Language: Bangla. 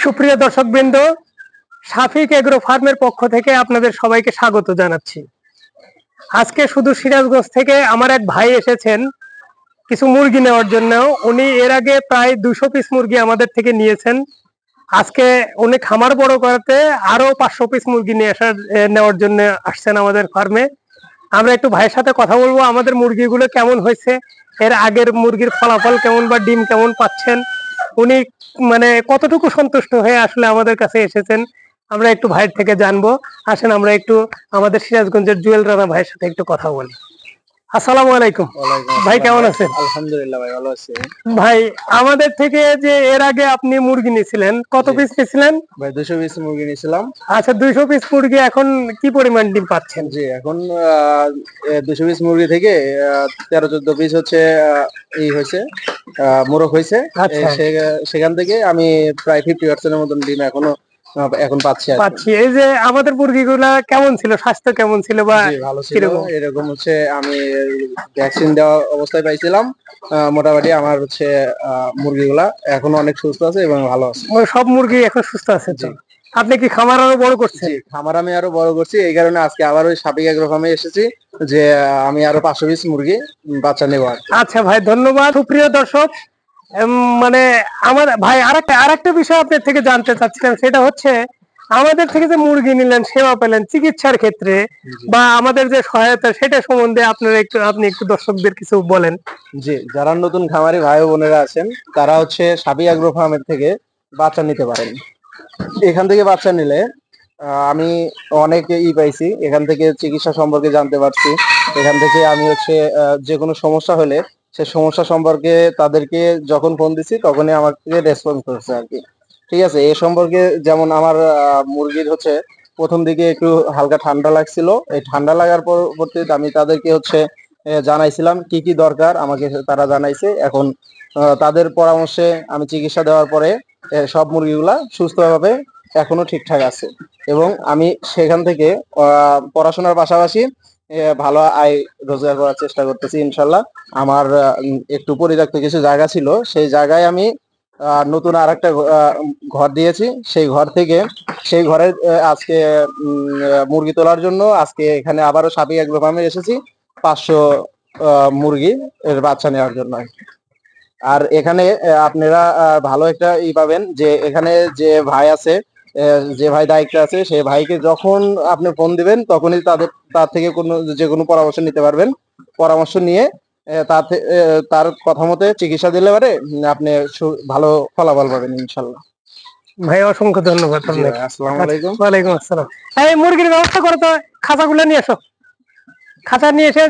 সুপ্রিয় দর্শকবৃন্দ, শাফিক এগ্রো ফার্মের পক্ষ থেকে আপনাদের সবাইকে স্বাগত জানাচ্ছি। আজকে শুধু সিরাজগঞ্জ থেকে আমার এক ভাই এসেছেন কিছু মুরগি নেওয়ার জন্য। উনি এর আগে প্রায় 200 পিস মুরগি আমাদের থেকে নিয়েছেন। আজকে উনি খামার বড় করাতে আরো 500 পিস মুরগি নেওয়ার জন্য আসছেন আমাদের ফার্মে। আমরা একটু ভাইয়ের সাথে কথা বলবো, আমাদের মুরগিগুলো কেমন হয়েছে, এর আগের মুরগির ফলাফল কেমন বা ডিম কেমন পাচ্ছেন, উনি মানে কতটুকু সন্তুষ্ট হয়ে আসলে আমাদের কাছে এসেছেন, আমরা একটু ভাইয়ের থেকে জানবো। আসেন আমরা একটু আমাদের সিরাজগঞ্জের জুয়েল রানা ভাইয়ের সাথে একটু কথা বলি। আসসালামু আলাইকুম ভাই, কেমন আছেন? আলহামদুলিল্লাহ ভাই, ভালো আছি। ভাই, আমাদের থেকে যে এর আগে আপনি মুরগি নিয়েছিলেন, কত পিস নিয়েছিলেন? ভাই 200 পিস মুরগি নিয়েছিলাম। আচ্ছা, 200 পিস মুরগি এখন কি পরিমাণ ডিম পাচ্ছেন? জি, এখন 200 পিস মুরগি থেকে 13-14 পিস হচ্ছে এই হয়েছে, মোরগ হয়েছে। আচ্ছা। সেখান থেকে আমি প্রায় 50% মতন ডিম এখন পাচ্ছি। এই যে আমাদের মুরগিগুলা কেমন ছিল, স্বাস্থ্য কেমন ছিল বা ভালো ছিল। এরকম হচ্ছে আমি ভ্যাকসিন দেওয়া অবস্থায় পাইছিলাম। মোটামুটি আমার হচ্ছে মুরগিগুলা এখনো অনেক সুস্থ আছে এবং ভালো আছে। সব মুরগি এখন সুস্থ আছে। আপনি কি খামার আরো বড় করছেন? খামার আমি আরো বড় করছি, এই কারণে আজকে আবার ওই শাফিক এগ্রো ফার্মে এসেছি যে আমি আরো 500 পিস মুরগি বাচ্চা নেব। আচ্ছা ভাই, ধন্যবাদ। সুপ্রিয় দর্শক, মানে আমার ভাই আরেকটা বিষয় আপনার থেকে জানতে চাচ্ছিলাম, সেটা হচ্ছে আমাদের থেকে যে মুরগি নিলেন, সেবা পেলেন চিকিৎসার ক্ষেত্রে বা আমাদের যে সহায়তা, সেটা সম্বন্ধে আপনি একটু দর্শকদের কিছু বলেন। জি, যারা নতুন খামারি ভাই বোনেরা আছেন তারা হচ্ছে শাফিক এগ্রো ফার্মের থেকে বাচ্চা নিতে পারেন। এখান থেকে বাচ্চা নিলে আমি অনেক পাইছি, এখান থেকে চিকিৎসা সম্পর্কে জানতে পারছি। এখান থেকে আমি হচ্ছে যে কোনো সমস্যা হলে সে সমস্যা সম্পর্কে তাদেরকে যখন ফোন দিছি তখনই আমাকে রেসপন্স করছে আর কি। ঠিক আছে, এ সম্পর্কে যেমন আমার মুরগির হচ্ছে প্রথম দিকে একটু হালকা ঠান্ডা লাগছিল। এই ঠান্ডা লাগার পরবর্তীতে আমি তাদেরকে হচ্ছে জানাইছিলাম কি কি দরকার, আমাকে তারা জানাইছে। এখন তাদের পরামর্শে আমি চিকিৎসা দেওয়ার পরে সব মুরগিগুলা সুস্থভাবে এখনো ঠিকঠাক আছে এবং আমি সেখান থেকে পড়াশোনার পাশাপাশি ভালো আয় রোজগার করার চেষ্টা করতেছি ইনশাল্লাহ। আমার একটু পরিত্যক্ত কিছু জায়গা ছিল, সেই জায়গায় আমি নতুন আর একটা ঘর দিয়েছি। সেই ঘরে আজকে মুরগি তোলার জন্য আজকে এখানে আবারও শাফিক এগ্রো ফার্মে এসেছি 500 মুরগি এর বাচ্চা নেওয়ার জন্য। আর এখানে আপনারা ভালো একটা পাবেন যে এখানে যে ভাই আছে, যে ভাই দায়িত্ব আছে, সেই ভাইকে যখন আপনি ফোন দিবেন তখনই তার থেকে যে কোনো পরামর্শ নিতে পারবেন। পরামর্শ নিয়ে তার কথা মতে চিকিৎসা দিলে পারে আপনি ভালো ফলাফল পাবেন ইনশাল্লাহ। ভাই অসংখ্য ধন্যবাদ। আসসালামু আলাইকুম। ওয়ালাইকুম আসসালাম। এই মুরগির ব্যবস্থা করো তো, খাঁচাগুলো নিয়ে এসো, খাঁচা নিয়ে এসে